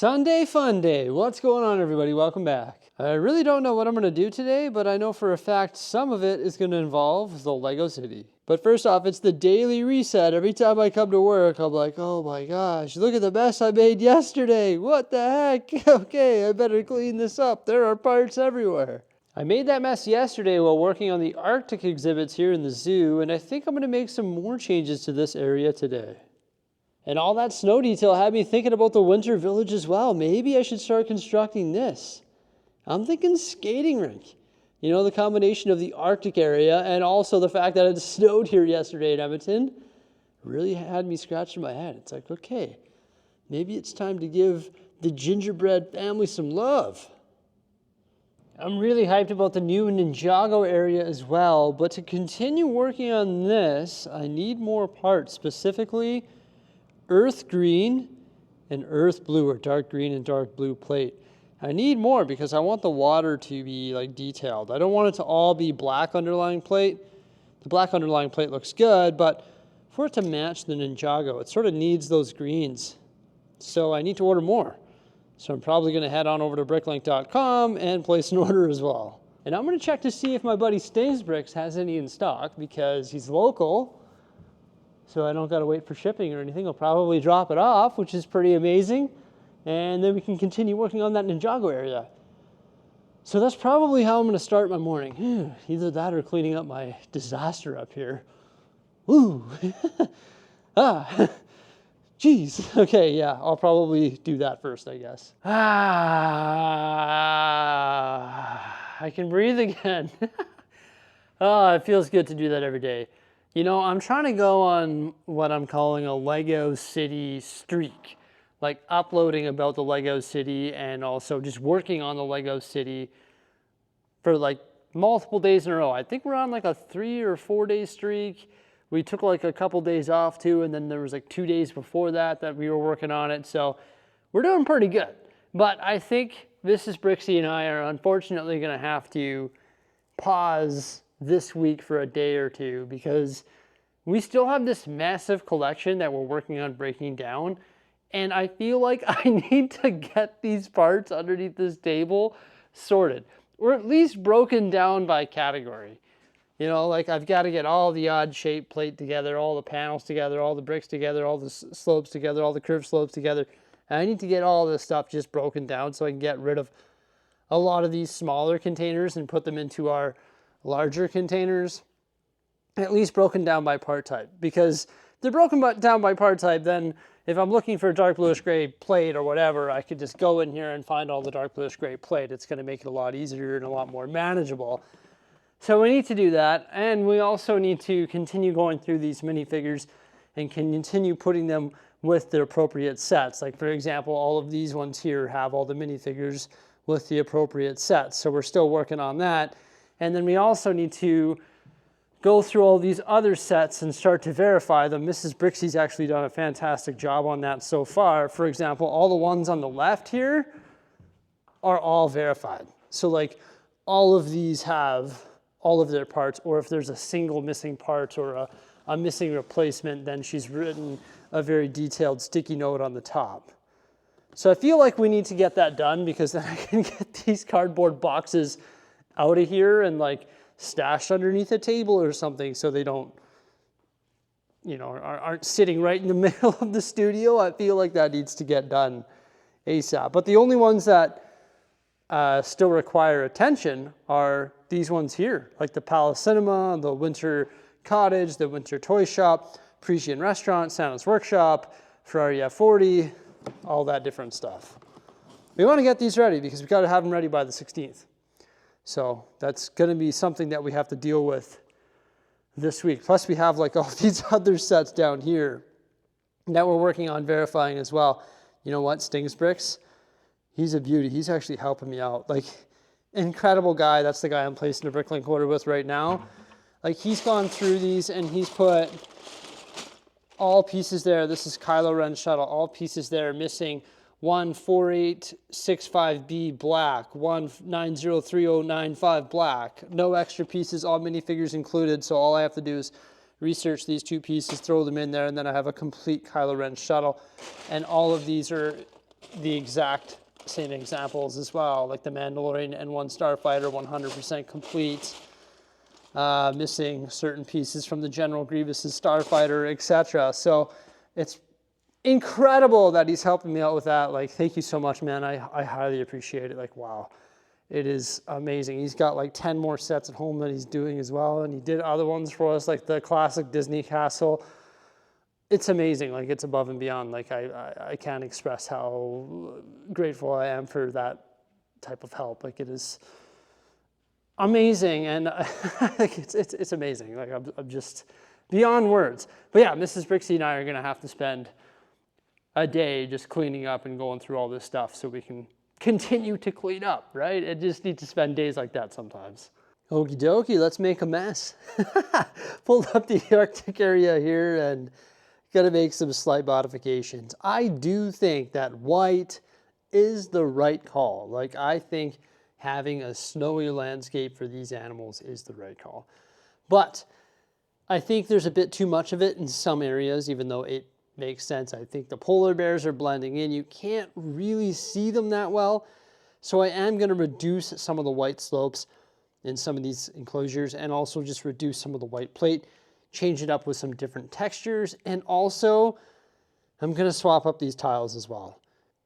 Sunday fun day. What's going on, everybody? Welcome back. I really don't know what I'm going to do today, but I know for a fact some of it is going to involve the Lego City. But first off, it's the daily reset. Every time I come to work, I'm like, oh my gosh, look at the mess I made yesterday. What the heck? Okay, I better clean this up. There are parts everywhere. I made that mess yesterday while working on the Arctic exhibits here in the zoo, and I think I'm going to make some more changes to this area today. And all that snow detail had me thinking about the winter village as well. Maybe I should start constructing this. I'm thinking skating rink. You know, the combination of the Arctic area and also the fact that it snowed here yesterday in Edmonton really had me scratching my head. It's like, okay, maybe it's time to give the gingerbread family some love. I'm really hyped about the new Ninjago area as well, but to continue working on this, I need more parts, specifically earth green and earth blue, or dark green and dark blue plate. I need more because I want the water to be like detailed. I don't want it to all be black underlying plate. The black underlying plate looks good, but for it to match the Ninjago, it sort of needs those greens. So I need to order more. So I'm probably going to head on over to bricklink.com and place an order as well. And I'm going to check to see if my buddy Bricks has any in stock because he's local. So I don't got to wait for shipping or anything. I'll probably drop it off, which is pretty amazing. And then we can continue working on that Ninjago area. So that's probably how I'm going to start my morning. Either that or cleaning up my disaster up here. Woo! Jeez. Okay, yeah, I'll probably do that first, I guess. I can breathe again. It feels good to do that every day. You know, I'm trying to go on what I'm calling a Lego City streak, like uploading about the Lego City and also just working on the Lego City for like multiple days in a row. I think we're on like a 3 or 4 day streak. We took like a couple days off too, and then there was like 2 days before that we were working on it. So we're doing pretty good. But I think Mrs. Bricksie and I are unfortunately going to have to pause this week for a day or two because we still have this massive collection that we're working on breaking down, and I feel like I need to get these parts underneath this table sorted, or at least broken down by category. You know, like I've got to get all the odd shape plate together, all the panels together, all the bricks together, all the slopes together, all the curved slopes together. And I need to get all this stuff just broken down so I can get rid of a lot of these smaller containers and put them into our larger containers, at least broken down by part type. Because if they're broken down by part type, then if I'm looking for a dark bluish gray plate or whatever, I could just go in here and find all the dark bluish gray plate. It's going to make it a lot easier and a lot more manageable. So we need to do that, and we also need to continue going through these minifigures and continue putting them with the appropriate sets. Like for example, all of these ones here have all the minifigures with the appropriate sets. So we're still working on that. And then we also need to go through all these other sets and start to verify them. Mrs. Bricksie's actually done a fantastic job on that so far. For example, all the ones on the left here are all verified. So like all of these have all of their parts, or if there's a single missing part or a missing replacement, then she's written a very detailed sticky note on the top. So I feel like we need to get that done because then I can get these cardboard boxes out of here and like stashed underneath a table or something so they don't, you know, aren't sitting right in the middle of the studio. I feel like that needs to get done ASAP. But the only ones that still require attention are these ones here, like the Palace Cinema, the Winter Cottage, the Winter Toy Shop, Parisian Restaurant, Santa's Workshop, Ferrari F40, all that different stuff. We want to get these ready because we've got to have them ready by the 16th. So that's going to be something that we have to deal with this week. Plus we have like all these other sets down here that we're working on verifying as well. You know what, Bricks, he's a beauty. He's actually helping me out. Like, incredible guy. That's the guy I'm placing a Bricklink order with right now. Like, he's gone through these and he's put all pieces there. This is Kylo Ren shuttle. All pieces there missing. 14865B black, 1903095 black. No extra pieces, all minifigures included. So all I have to do is research these two pieces, throw them in there, and then I have a complete Kylo Ren shuttle. And all of these are the exact same examples as well, like the Mandalorian N1 Starfighter, 100% complete. Missing certain pieces from the General Grievous's Starfighter, etc. So it's incredible that he's helping me out with that. Like, thank you so much, man. I highly appreciate it. Like, wow, it is amazing. He's got like 10 more sets at home that he's doing as well. And he did other ones for us, like the classic Disney castle. It's amazing. Like, it's above and beyond. Like, I can't express how grateful I am for that type of help. Like, it is amazing, and like it's amazing. Like, I'm just beyond words. But yeah, Mrs. Bricksy and I are gonna have to spend a day just cleaning up and going through all this stuff so we can continue to clean up, right? It just need to spend days like that sometimes. Okie dokie, let's make a mess. Pulled up the Arctic area here and gotta make some slight modifications. I do think that white is the right call. Like, I think having a snowy landscape for these animals is the right call. But I think there's a bit too much of it in some areas, even though it makes sense. I think the polar bears are blending in. You can't really see them that well. So I am going to reduce some of the white slopes in some of these enclosures, and also just reduce some of the white plate, change it up with some different textures. And also I'm going to swap up these tiles as well.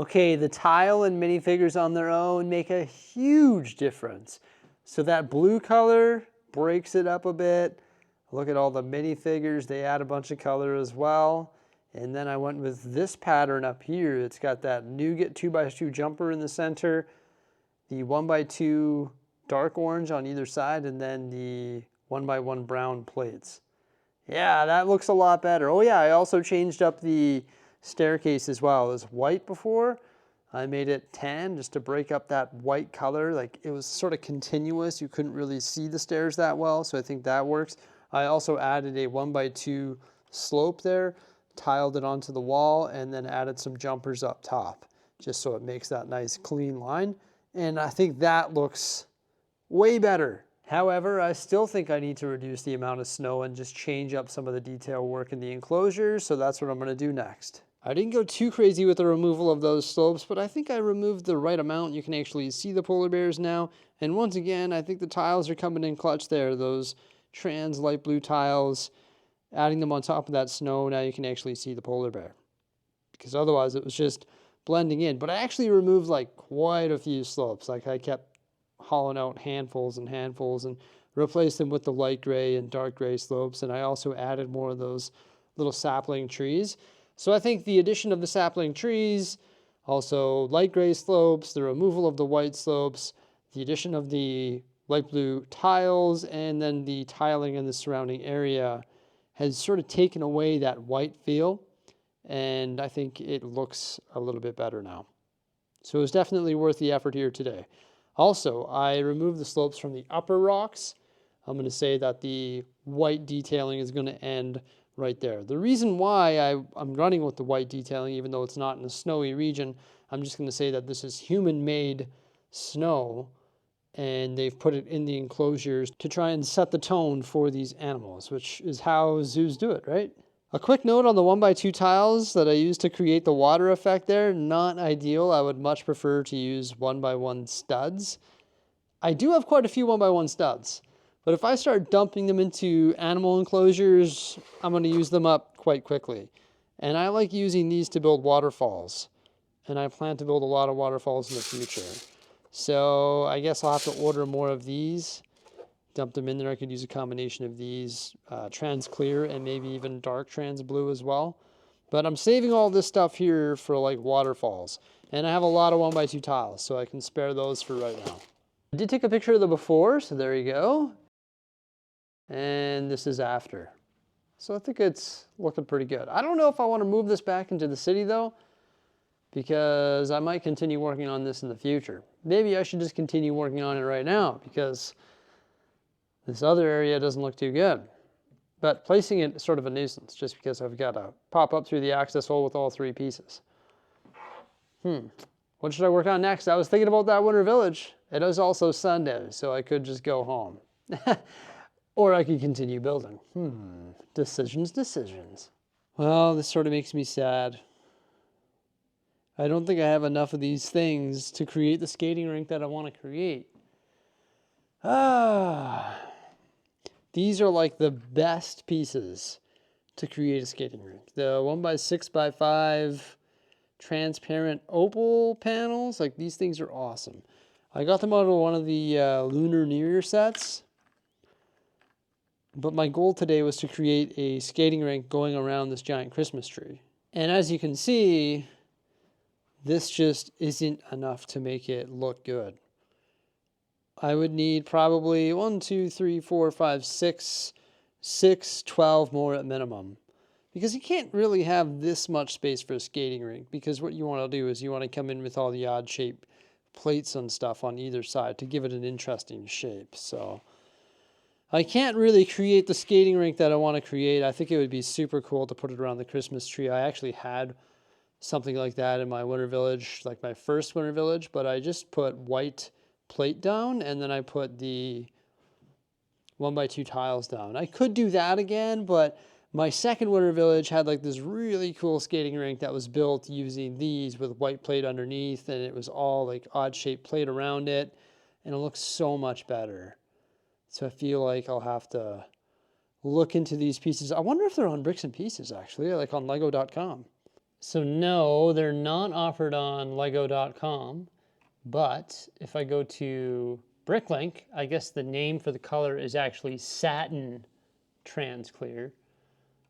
Okay, the tile and minifigures on their own make a huge difference. So that blue color breaks it up a bit. Look at all the minifigures, they add a bunch of color as well. And then I went with this pattern up here. It's got that nougat 2x2 jumper in the center, the 1x2 dark orange on either side, and then the 1x1 brown plates. Yeah, that looks a lot better. Oh yeah, I also changed up the staircase as well. It was white before. I made it tan just to break up that white color. Like, it was sort of continuous. You couldn't really see the stairs that well, so I think that works. I also added a 1x2 slope there, tiled it onto the wall, and then added some jumpers up top, just so it makes that nice clean line. And I think that looks way better. However, I still think I need to reduce the amount of snow and just change up some of the detail work in the enclosures, so that's what I'm going to do next. I didn't go too crazy with the removal of those slopes, but I think I removed the right amount. You can actually see the polar bears now. And once again, I think the tiles are coming in clutch there. Those trans light blue tiles, adding them on top of that snow, now you can actually see the polar bear. Because otherwise it was just blending in. But I actually removed like quite a few slopes. Like, I kept hollowing out handfuls and handfuls and replaced them with the light gray and dark gray slopes. And I also added more of those little sapling trees. So I think the addition of the sapling trees, also light gray slopes, the removal of the white slopes, the addition of the light blue tiles, and then the tiling in the surrounding area has sort of taken away that white feel. And I think it looks a little bit better now. So it was definitely worth the effort here today. Also, I removed the slopes from the upper rocks. I'm going to say that the white detailing is going to end right there. The reason why I'm running with the white detailing, even though it's not in a snowy region, I'm just going to say that this is human-made snow, and they've put it in the enclosures to try and set the tone for these animals, which is how zoos do it, right? A quick note on the 1x2 tiles that I used to create the water effect there, not ideal. I would much prefer to use 1x1 studs. I do have quite a few 1x1 studs, but if I start dumping them into animal enclosures, I'm going to use them up quite quickly. And I like using these to build waterfalls, and I plan to build a lot of waterfalls in the future. So I guess I'll have to order more of these, dump them in there. I could use a combination of these, trans clear and maybe even dark trans blue as well. But I'm saving all this stuff here for like waterfalls. And I have a lot of 1x2 tiles, so I can spare those for right now. I did take a picture of the before, so there you go. And this is after. So I think it's looking pretty good. I don't know if I want to move this back into the city though, because I might continue working on this in the future. Maybe I should just continue working on it right now, because this other area doesn't look too good. But placing it is sort of a nuisance, just because I've got to pop up through the access hole with all three pieces. What should I work on next? I was thinking about that winter village. It is also Sunday, so I could just go home. Or I could continue building. Decisions. Well, this sort of makes me sad. I don't think I have enough of these things to create the skating rink that I want to create. These are like the best pieces to create a skating rink. The 1x6x5 transparent opal panels, like these things are awesome. I got them out of one of the Lunar New Year sets. But my goal today was to create a skating rink going around this giant Christmas tree. And as you can see, this just isn't enough to make it look good. I would need probably 1, 2, 3, 4, 5, 6, 12 more at minimum. Because you can't really have this much space for a skating rink, because what you want to do is you want to come in with all the odd shaped plates and stuff on either side to give it an interesting shape. So I can't really create the skating rink that I want to create. I think it would be super cool to put it around the Christmas tree. I actually had something like that in my winter village, like my first winter village, but I just put white plate down and then I put the 1x2 tiles down. I could do that again, but my second winter village had like this really cool skating rink that was built using these with white plate underneath, and it was all like odd shaped plate around it, and it looks so much better. So I feel like I'll have to look into these pieces. I wonder if they're on Bricks and Pieces actually, like on Lego.com. So no, they're not offered on Lego.com, but if I go to Bricklink, I guess the name for the color is actually Satin Trans Clear.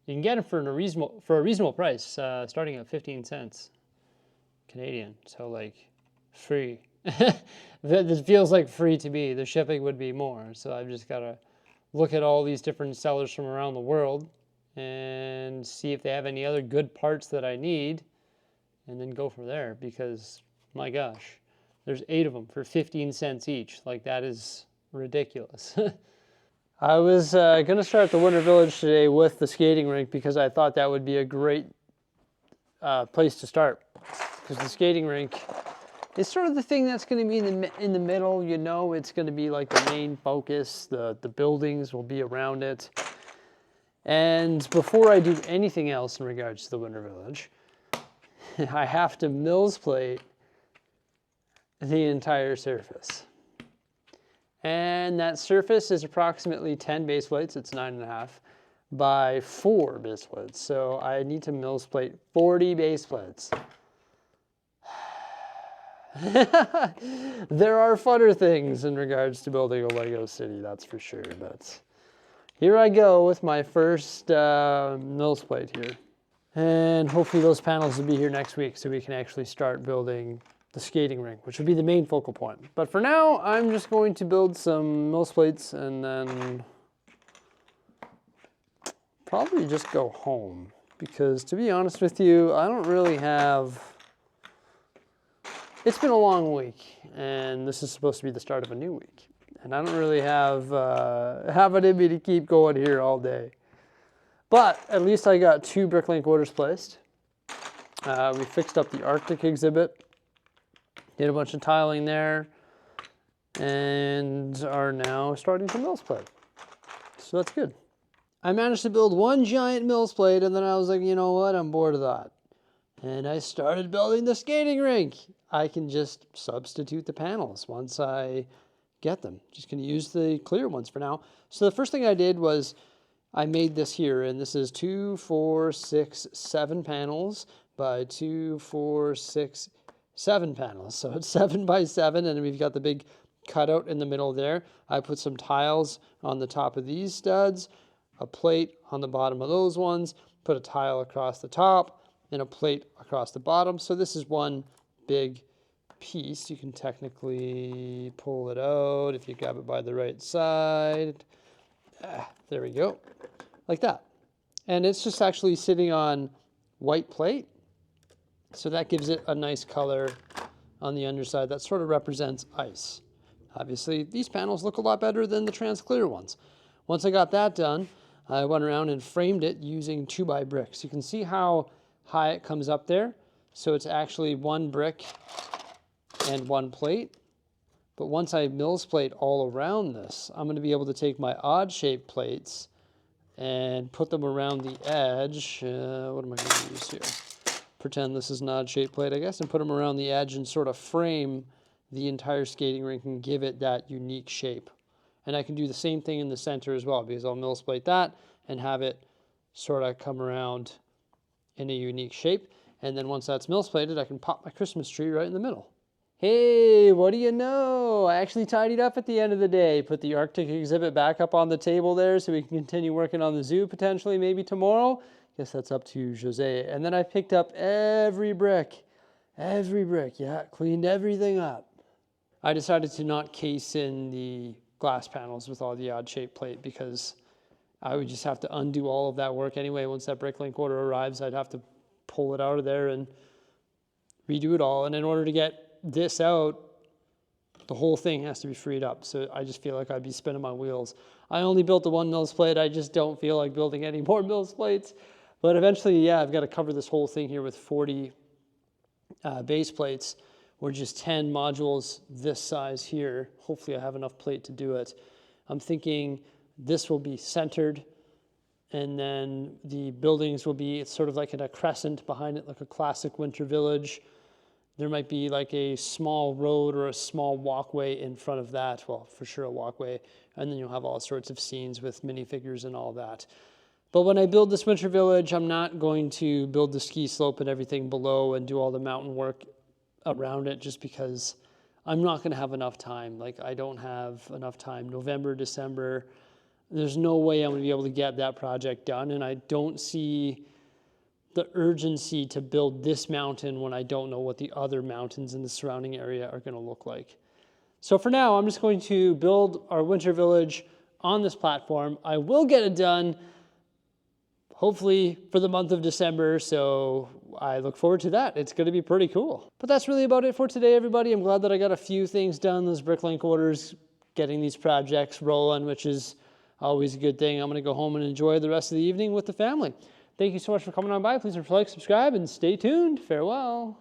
You can get them for a reasonable price, starting at 15 cents Canadian. So like free. This feels like free to me. The shipping would be more. So I've just got to look at all these different sellers from around the world and see if they have any other good parts that I need, and then go from there, because my gosh, there's 8 of them for 15 cents each. Like, that is ridiculous. I was going to start the Winter Village today with the skating rink because I thought that would be a great place to start. Because the skating rink is sort of the thing that's going to be in the middle. You know, it's going to be like the main focus. The buildings will be around it. And before I do anything else in regards to the Winter Village, I have to Mills plate the entire surface. And that surface is approximately 10 base plates. It's 9.5 by 4 base plates. So I need to Mills plate 40 base plates. There are funner things in regards to building a Lego city, that's for sure. But here I go with my first Mills plate here. And hopefully those panels will be here next week so we can actually start building the skating rink, which would be the main focal point. But for now, I'm just going to build some Mills plates and then probably just go home. Because to be honest with you, I don't really have... It's been a long week, and this is supposed to be the start of a new week. And I don't really have it in me to keep going here all day. But at least I got 2 Bricklink orders placed. We fixed up the Arctic exhibit. Did a bunch of tiling there, and are now starting to Mills plate. So that's good. I managed to build 1 giant Mills plate, and then I was like, you know what, I'm bored of that. And I started building the skating rink. I can just substitute the panels once I get them. Just gonna use the clear ones for now. So the first thing I did was I made this here, and this is 2, 4, 6, 7 panels by 2, 4, 6, 7 panels. So it's 7 by 7, and we've got the big cutout in the middle there. I put some tiles on the top of these studs, a plate on the bottom of those ones, put a tile across the top, and a plate across the bottom. So this is one big piece. You can technically pull it out if you grab it by the right side. There we go, like that. And it's just actually sitting on white plate. So that gives it a nice color on the underside that sort of represents ice. Obviously, these panels look a lot better than the trans clear ones. Once I got that done, I went around and framed it using 2x bricks. You can see how high it comes up there. So it's actually 1 brick and 1 plate. But once I Mills plate all around this, I'm going to be able to take my odd shaped plates and put them around the edge. What am I going to use here? pretend this is an odd shape plate, I guess, and put them around the edge and sort of frame the entire skating rink and give it that unique shape. And I can do the same thing in the center as well, because I'll mills plate that and have it sort of come around in a unique shape. And then once that's mills plated, I can pop my Christmas tree right in the middle. Hey, what do you know? I actually tidied up at the end of the day. Put the Arctic exhibit back up on the table there so we can continue working on the zoo potentially maybe tomorrow. Guess that's up to Jose. And then I picked up every brick, yeah, cleaned everything up. I decided to not case in the glass panels with all the odd shaped plate because I would just have to undo all of that work anyway. Once that Bricklink order arrives, I'd have to pull it out of there and redo it all. And in order to get this out, the whole thing has to be freed up. So I just feel like I'd be spinning my wheels. I only built the one mills plate. I just don't feel like building any more mills plates. But eventually, yeah, I've got to cover this whole thing here with 40 base plates, or just 10 modules this size here. Hopefully I have enough plate to do it. I'm thinking this will be centered, and then the buildings will be sort of like in a crescent behind it, like a classic winter village. There might be like a small road or a small walkway in front of that. Well, for sure a walkway. And then you'll have all sorts of scenes with minifigures and all that. But when I build this winter village, I'm not going to build the ski slope and everything below and do all the mountain work around it, just because I'm not going to have enough time. Like, I don't have enough time. November, December, there's no way I'm going to be able to get that project done. And I don't see the urgency to build this mountain when I don't know what the other mountains in the surrounding area are going to look like. So for now, I'm just going to build our winter village on this platform. I will get it done, hopefully for the month of December, so I look forward to that. It's going to be pretty cool. But that's really about it for today, everybody. I'm glad that I got a few things done, those Bricklink orders, getting these projects rolling, which is always a good thing. I'm going to go home and enjoy the rest of the evening with the family. Thank you so much for coming on by. Please like, subscribe, and stay tuned. Farewell.